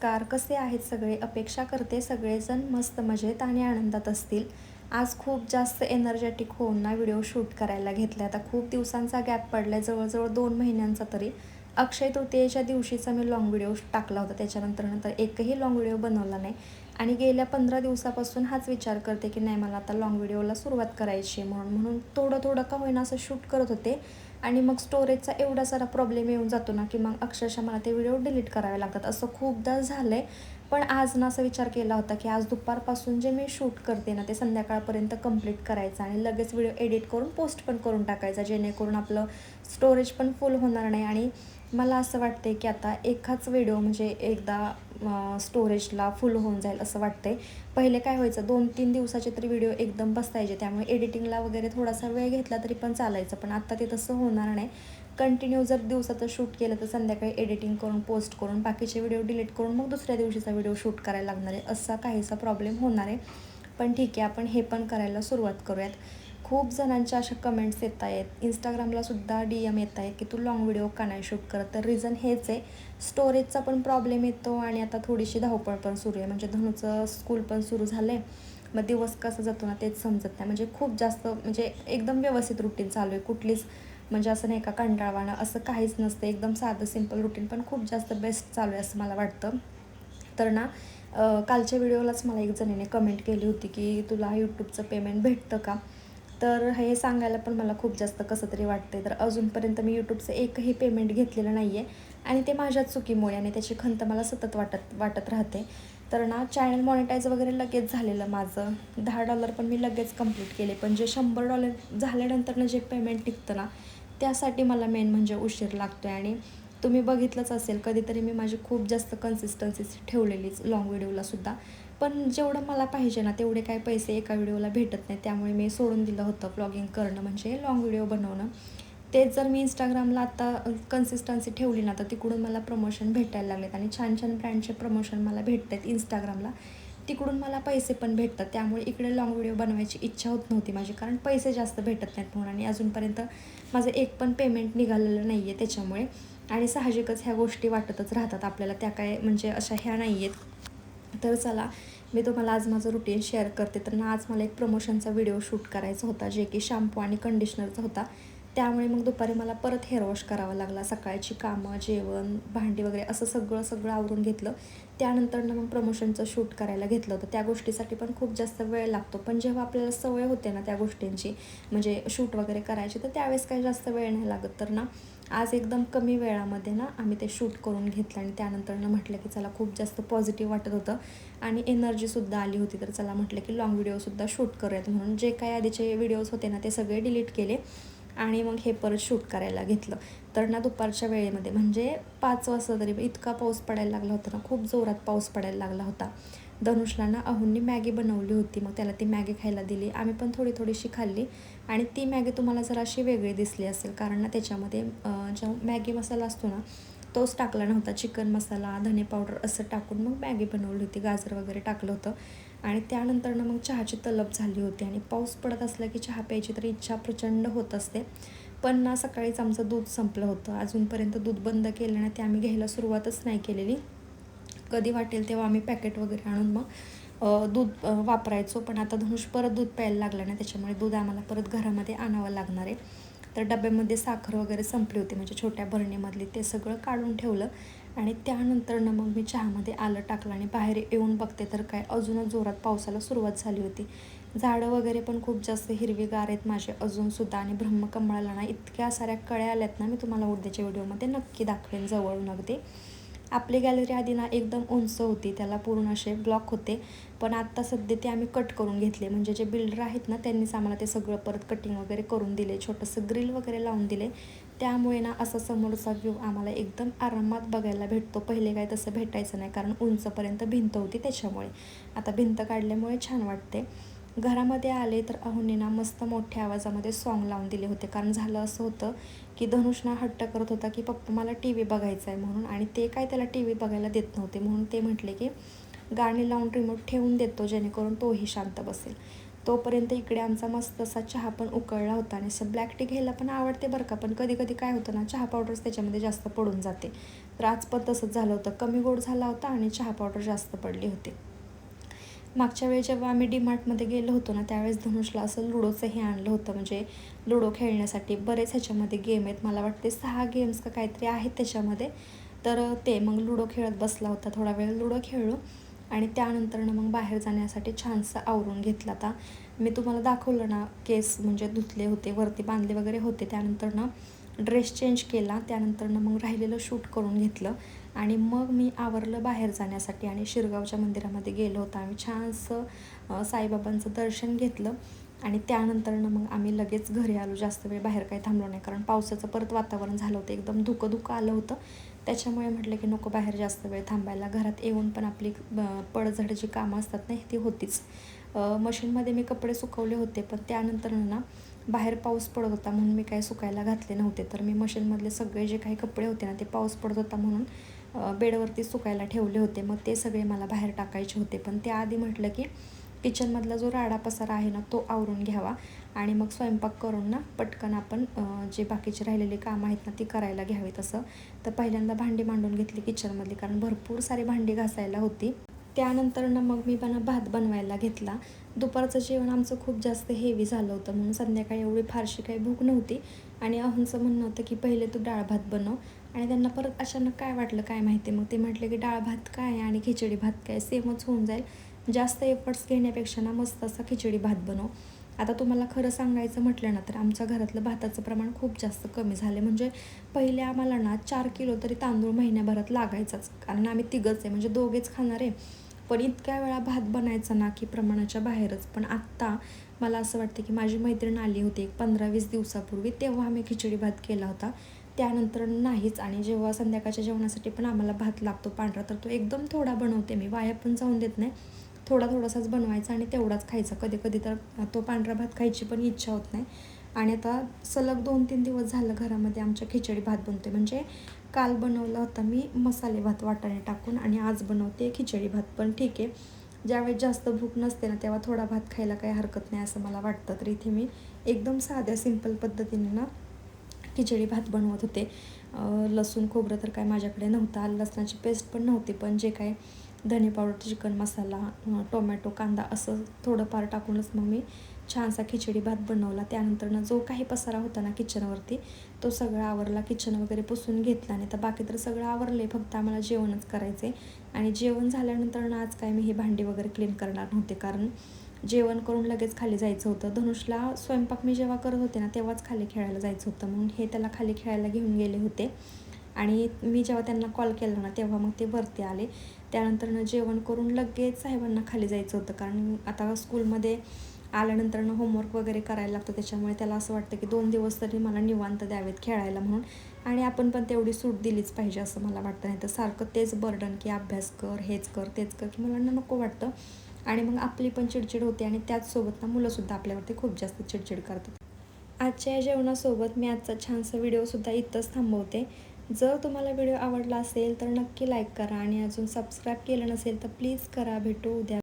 नमस्कार. कसे आहेत सगळे? अपेक्षा करते सगळेजण मस्त मजेत आणि आनंदात असतील. आज खूप जास्त एनर्जेटिक होऊन ना व्हिडिओ शूट करायला घेतला आता खूप दिवसांचा गॅप पडला आहे, जवळजवळ 2 महिन्यांचा तरी. अक्षय तृतीयेच्या दिवशीचा मी लाँग व्हिडिओ टाकला होता. त्याच्यानंतर एकही लाँग व्हिडिओ बनवला नाही आणि गेल्या 15 दिवसापासून हाच विचार करते, की नाही मला आता लाँग व्हिडिओला सुरुवात करायची आहे म्हणून थोडं का होईना असं शूट करत होते आणि मग स्टोरेजचा एवढा सारा प्रॉब्लेम येऊन जातो ना, की मग अक्षरशः मला ते व्हिडिओ डिलीट करावे लागतात. असं खूपदा झालं आहे. पण आज ना असा विचार केला होता, की आज दुपारपासून जे मी शूट करते ना, ते संध्याकाळपर्यंत कंप्लीट करायचं आणि लगेच व्हिडिओ एडिट करून पोस्ट पण करून टाकायचा, जेणेकरून आपलं स्टोरेज पण फुल होणार नाही. आणि मला असं वाटते, की आता एकाच व्हिडिओ म्हणजे एकदा स्टोरेजला फुल होऊन जाईल असं वाटतंय. पहिले काय व्हायचं 2-3 दिवसाचे तरी व्हिडिओ एकदम बसायचे, त्यामुळे एडिटिंगला वगैरे थोडासा वेळ घेतला तरी पण चालायचं. पण आता ते तसं होणार नाही. कंटिन्यू जर दिवसाचं शूट केलं तर संध्याकाळी एडिटिंग करून पोस्ट करून बाकीचे व्हिडिओ डिलीट करून मग दुसऱ्या दिवशीचा व्हिडिओ शूट करायला लागणार आहे, असा काहीसा प्रॉब्लेम होणार आहे. पण ठीक आहे, आपण हे पण करायला सुरुवात करूयात. खूप जणांच्या अशा कमेंट्स येत आहेत, इंस्टाग्रामलासुद्धा DM येत आहेत, की तू लाँग व्हिडिओ का नाही शूट करत? तर रिझन हेच आहे, स्टोरेजचा पण प्रॉब्लेम येतो आणि आता थोडीशी धावपळ पण सुरू आहे. म्हणजे धनुचं स्कूल पण सुरू झालं आहे. मग दिवस कसा जातो ना तेच समजत नाही. म्हणजे खूप जास्त म्हणजे एकदम व्यवस्थित रुटीन चालू आहे. कुठलीच म्हणजे असं नाही का कंटाळवाणं असं काहीच नसतं. एकदम साधं सिंपल रुटीन पण खूप जास्त बेस्ट चालू आहे असं मला वाटतं. तर ना कालच्या व्हिडिओलाच मला एक जणीने कमेंट केली होती, की तुला यूट्यूबचं पेमेंट भेटतं का? तर हे सांगायला पण मला खूप जास्त कसं तरी वाटतं. तर अजूनपर्यंत मी यूट्यूबचं एकही पेमेंट घेतलेलं नाही आहे आणि ते माझ्याच चुकीमुळे आणि त्याची खंत मला सतत वाटत राहते. तर ना चॅनल मॉनिटाईज वगैरे लगेच झालेलं माझं. $10 पण मी लगेच कंप्लीट केले. पण जे $100 झाल्यानंतरनं जे पेमेंट निघतं ना, त्यासाठी मला मेन म्हणजे उशीर लागतो आहे. आणि तुम्ही बघितलंच असेल कधीतरी मी माझी खूप जास्त कन्सिस्टन्सी ठेवलेलीच लाँग व्हिडिओलासुद्धा. पण जेवढं मला पाहिजे ना तेवढे काही पैसे एका व्हिडिओला भेटत नाही, त्यामुळे मी सोडून दिलं होतं व्लॉगिंग करणं म्हणजे लाँग व्हिडिओ बनवणं. तेच जर मी इंस्टाग्रामला आता कन्सिस्टन्सी ठेवली ना तर तिकडून मला प्रमोशन भेटायला लागलेत आणि छान छान ब्रँडचे प्रमोशन मला भेटत आहेत इंस्टाग्रामला. तिकडून मला पैसे पण भेटतात, त्यामुळे इकडे लाँग व्हिडिओ बनवायची इच्छा होत नव्हती माझी, कारण पैसे जास्त भेटत नाहीत म्हणून. आणि अजूनपर्यंत माझं एक पण पेमेंट निघालेलं नाही आहे त्याच्यामुळे. आणि साहजिकच ह्या गोष्टी वाटतच राहतात आपल्याला, त्या काय म्हणजे अशा ह्या नाही आहेत. तर चला, मी तुम्हाला आज माझं रुटीन शेअर करते. तर ना आज मला एक प्रमोशनचा व्हिडिओ शूट करायचा होता, जे की शॅम्पू आणि कंडिशनरचा होता. त्यामुळे मग दुपारी मला परत हेअर वॉश करावा लागला. सकाळची कामं, जेवण, भांडी वगैरे असं सगळं आवरून घेतलं. त्यानंतरनं मग प्रमोशनचं शूट करायला घेतलं होतं. त्या गोष्टीसाठी पण खूप जास्त वेळ लागतो. पण जेव्हा आपल्याला सवय होते ना त्या गोष्टींची, म्हणजे शूट वगैरे करायची, तर त्यावेळेस काही जास्त वेळ नाही लागत. तर ना आज एकदम कमी वेळामध्ये ना आम्ही ते शूट करून घेतलं आणि त्यानंतरनं म्हटलं, की चला खूप जास्त पॉझिटिव्ह वाटत होतं आणि एनर्जीसुद्धा आली होती. तर चला म्हटलं, की लाँग व्हिडिओसुद्धा शूट करूयात म्हणून जे काही आधीचे व्हिडिओज होते ना ते सगळे डिलीट केले आणि मग हे परत शूट करायला घेतलं. तर ना दुपारच्या वेळेमध्ये म्हणजे 5 वाजता तरी इतका पाऊस पडायला लागला होता ना, खूप जोरात पाऊस पडायला लागला होता. धनुषला ना अहुंनी मॅगी बनवली होती, मग त्याला ती मॅगी खायला दिली. आम्ही पण थोडीशी खाल्ली आणि ती मॅगी तुम्हाला जराशी वेगळी दिसली असेल, कारण ना त्याच्यामध्ये जो मॅगी मसाला असतो ना तोच टाकला नव्हता. चिकन मसाला, धने पावडर असं टाकून मग मॅगी बनवली होती, गाजर वगैरे टाकलं होतं. आणि त्यानंतरनं मग चहाची तलब झाली होती आणि पाऊस पडत असला की चहा प्यायची तर इच्छा प्रचंड होत असते. पण ना सकाळीच आमचं दूध संपलं होतं. अजूनपर्यंत दूध बंद केलं नाही, ते आम्ही घ्यायला सुरुवातच नाही केलेली. कधी वाटेल तेव्हा आम्ही पॅकेट वगैरे आणून मग दूध वापरायचो. पण आता धनुष परत दूध प्यायला लागला ना, त्याच्यामुळे दूध आम्हाला परत घरामध्ये आणावं लागणार आहे. तर डब्यामध्ये साखर वगैरे संपली होती, म्हणजे छोट्या बरणीमधली, ते सगळं काढून ठेवलं. आणि त्यानंतरनं मग मी चहामध्ये आलं टाकलं आणि बाहेर येऊन बघते तर काय अजूनच जोरात पावसाला सुरुवात झाली होती. झाडं वगैरे पण खूप जास्त हिरवीगार आहेत माझे अजूनसुद्धा आणि ब्रह्मकमळाला ना इतक्या साऱ्या कळ्या आल्यात ना, मी तुम्हाला उद्याच्या व्हिडिओमध्ये नक्की दाखवेन जवळून अगदी. आपली गॅलरी आधी ना एकदम उंच होती, त्याला पूर्ण असे ब्लॉक होते. पण आत्ता सध्या ते आम्ही कट करून घेतले, म्हणजे जे बिल्डर आहेत ना त्यांनीच आम्हाला ते सगळं परत कटिंग वगैरे करून दिले, छोटंसं ग्रिल वगैरे लावून दिले. त्यामुळे ना असा समोरचा व्ह्यू आम्हाला एकदम आरामात बघायला भेटतो. पहिले काय तसं भेटायचं नाही, कारण उंचपर्यंत भिंत होती त्याच्यामुळे. आता भिंत काढल्यामुळे छान वाटते. घरामध्ये आले तर अहुंनी ना मस्त मोठ्या आवाजामध्ये सॉन्ग लावून दिले होते, कारण झालं असं होतं की धनुषना हट्ट करत होता की पप्पा मला TV बघायचा आहे म्हणून, आणि ते काय त्याला TV बघायला देत नव्हते. म्हणून ते म्हटले की गाणी लावून रिमोट ठेवून देतो, जेणेकरून तोही शांत बसेल. तोपर्यंत इकडे आमचा मस्त असा चहा पण उकळला होता. आणि असं ब्लॅक टी घ्यायला पण आवडते बरं का, पण कधी कधी काय होतं ना, चहा पावडरच त्याच्यामध्ये जास्त पडून जाते. तर आज पण तसंच झालं होतं, कमी गोड झाला होता आणि चहा पावडर जास्त पडली होती. मागच्या वेळी जेव्हा आम्ही डीमार्टमध्ये गेलो होतो ना, त्यावेळेस धनुषला असं लुडोचं हे आणलं होतं, म्हणजे लुडो खेळण्यासाठी. बरेच ह्याच्यामध्ये गेम आहेत, मला वाटते 6 गेम्स का काहीतरी आहेत त्याच्यामध्ये. तर ते मग लुडो खेळत बसला होता, थोडा वेळ लुडो खेळलो आणि त्यानंतरनं मग बाहेर जाण्यासाठी छानसं आवरून घेतलं. आता मी तुम्हाला दाखवलं ना, केस म्हणजे धुतले होते, वरती बांधले वगैरे होते, त्यानंतरनं ड्रेस चेंज केला, त्यानंतरनं मग राहिलेलं शूट करून घेतलं आणि मग मी आवरलं बाहेर जाण्यासाठी. आणि शिरगावच्या मंदिरामध्ये गेलो होतो आम्ही, छानसं साईबाबांचं दर्शन घेतलं आणि त्यानंतरनं मग आम्ही लगेच घरी आलो. जास्त वेळ बाहेर काही थांबलो नाही, कारण पावसाचं परत वातावरण झालं होतं, एकदम धुकं आलं होतं. त्याच्यामुळे म्हटलं की नको बाहेर जास्त वेळ थांबायला, घरात येऊन पण आपली पडझड कामं असतात ना ती होतीच. मशीनमध्ये मी कपडे सुकवले होते, पण त्यानंतर ना बाहेर पाऊस पडत होता म्हणून मी काही सुकायला घातले नव्हते. तर मी मशीनमधले सगळे जे काही कपडे होते ना, ते पाऊस पडत होता म्हणून बेडवरती सुकायला ठेवले होते. मग ते सगळे मला बाहेर टाकायचे होते, पण त्याआधी म्हटलं की किचनमधला जो राडा पसारा आहे ना, तो आवरून घ्यावा आणि मग स्वयंपाक करून ना पटकन आपण जे बाकीचे राहिलेली कामं आहेत ना, ती करायला घ्यावीत असं. तर पहिल्यांदा भांडी मांडून घेतली किचनमधली, कारण भरपूर सारी भांडी घासायला होती. त्यानंतरनं मग मी भात बनवायला घेतला. दुपारचं जेवण आमचं खूप जास्त हेवी झालं होतं, म्हणून संध्याकाळी एवढी फारशी काही भूक नव्हती. आणि अहंचं म्हणणं होतं की पहिले तू डाळ भात बनव. आणि त्यांना परत अचानक काय वाटलं काय माहिती, मग ते म्हटले की डाळ भात काय आणि खिचडी भात काय, सेमच होऊन जाईल, जास्त एफर्ट्स घेण्यापेक्षा ना मस्त असा खिचडी भात बनव. आता तुम्हाला खरं सांगायचं म्हटलं ना, तर आमच्या घरातलं भाताचं प्रमाण खूप जास्त कमी झालं. म्हणजे पहिले आम्हाला ना 4 किलो तरी तांदूळ महिन्याभरात लागायचाच, कारण आम्ही तिघंच आहे, म्हणजे दोघेच खाणार आहे. पण इतक्या वेळा भात बनायचा ना की प्रमाणाच्या बाहेरच. पण आत्ता मला असं वाटतं की माझी मैत्रीण आली होती 15-20 दिवसापूर्वी, तेव्हा आम्ही खिचडी भात केला होता, त्यानंतर नाहीच. आणि जेव्हा संध्याकाळच्या जेवणासाठी पण आम्हाला भात लागतो पांढरा, तर तो एकदम थोडा बनवते मी, वाया पण जाऊन देत नाही. थोडासाच बनवायचा आणि तेवढाच खायचा. कधी कधी तर तो पांढरा भात खायची पण इच्छा होत नाही. आणि आता सलग 2-3 दिवस झालं घरामध्ये आमच्या खिचडी भात बनते. म्हणजे काल बनवला होता मी मसाले भात वाटाणे टाकून आणि आज बनवते खिचडी भात. पण ठीक आहे, ज्यावेळेस जास्त भूक नसते ना, तेव्हा थोडा भात खायला काही हरकत नाही असं मला वाटतं. तर इथे मी एकदम साध्या सिंपल पद्धतीने ना खिचडी भात बनवत होते. लसूण खोबरं तर काय माझ्याकडे नव्हतं, लसणाची पेस्ट पण नव्हती, पण जे काय धने पावडर, चिकन मसाला, टोमॅटो, कांदा असं थोडंफार टाकूनच मग मी छानसा खिचडी भात बनवला. त्यानंतरनं जो काही पसारा होता ना किचनवरती, तो सगळा आवरला, किचन वगैरे पुसून घेतला. आणि तर बाकी तर सगळं आवरले, फक्त आम्हाला जेवणच करायचे. आणि जेवण झाल्यानंतर ना आज काय मी हे भांडी वगैरे क्लीन करणार नव्हते, कारण जेवण करून लगेच खाली जायचं होतं. धनुषला स्वयंपाक मी जेव्हा करत होते ना, तेव्हाच खाली खेळायला जायचं होतं, म्हणून हे त्याला खाली खेळायला घेऊन गेले होते. आणि मी जेव्हा त्यांना कॉल केला ना, तेव्हा मग ते वरती आले. त्यानंतरनं जेवण करून लगेच साहेबांना खाली जायचं होतं, कारण आता स्कूलमध्ये आल्यानंतरनं होमवर्क वगैरे करायला लागतं, त्याच्यामुळे त्याला असं वाटतं की 2 दिवस तरी मला निवांत द्यावेत खेळायला म्हणून. आणि आपण पण तेवढी सूट दिलीच पाहिजे असं मला वाटतं. नाही तर सारखं तेच बर्डन की अभ्यास कर, हेच कर, तेच कर, की मुलांना नको वाटतं. आणि मग आपली पण चिडचिड होते आणि त्याचसोबत ना मुलंसुद्धा आपल्यावरती खूप जास्त चिडचिड करतात. आजच्या या जेवणासोबत मी आजचा छानसा व्हिडिओसुद्धा इथंच थांबवते. जर तुम्हाला व्हिडिओ आवडला असेल तर नक्की लाईक करा आणि अजून सबस्क्राईब केलं नसेल तर प्लीज करा. भेटू उद्या.